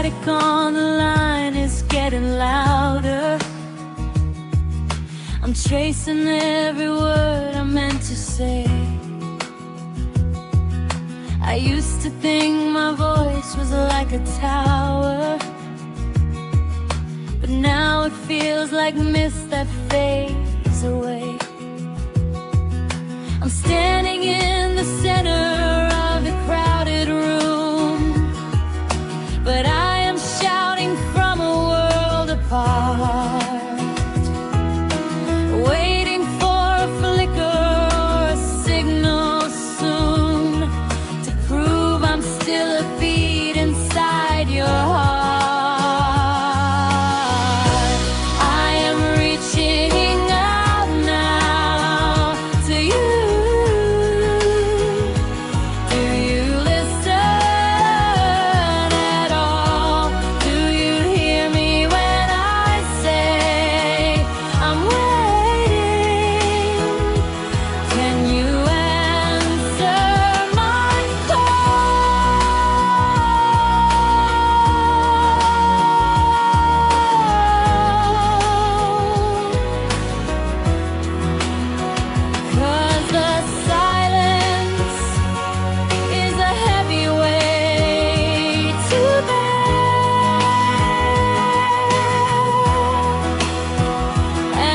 static on the line is getting louder. I'm tracing every word I meant to say. I used to think my voice was like a tower, but now it feels like mist that fades away. I'm standing in the center of the crowded room, but I am shouting from a world apart, waiting for a flicker or a signal soon to prove I'm still a beat inside your heart. I am reaching out now to you. Do you listen at all? Do you hear me when I say I'm waiting? Can you answer my call? 'Cause the silence is a heavy weight to bear,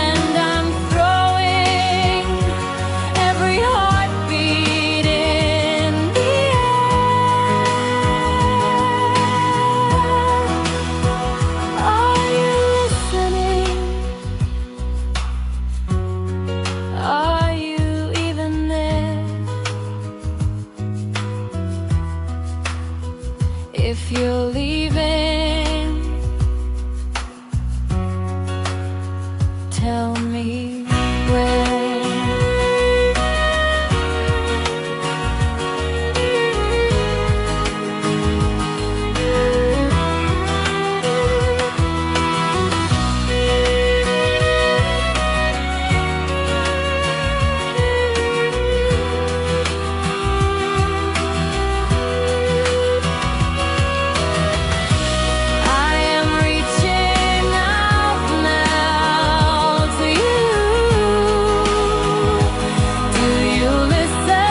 and I'm throwing every heartbeat in the air. Are you listening? Are you even there? If you're leaving, tell me where. I am reaching out now to you. Do you listen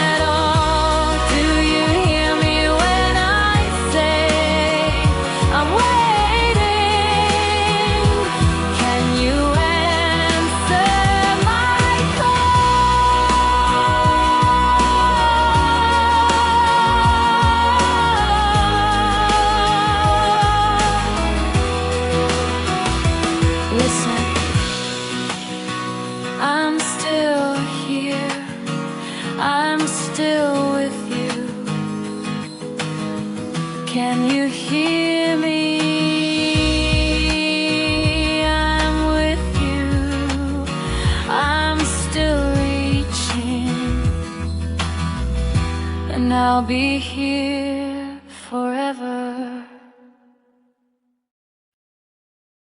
at all? Do you hear me when I say I'm waiting? Can you answer my call? Listen, I'm still here. I'm still with you. Can you hear me? I'm with you. I'm still reaching, and I'll be here forever.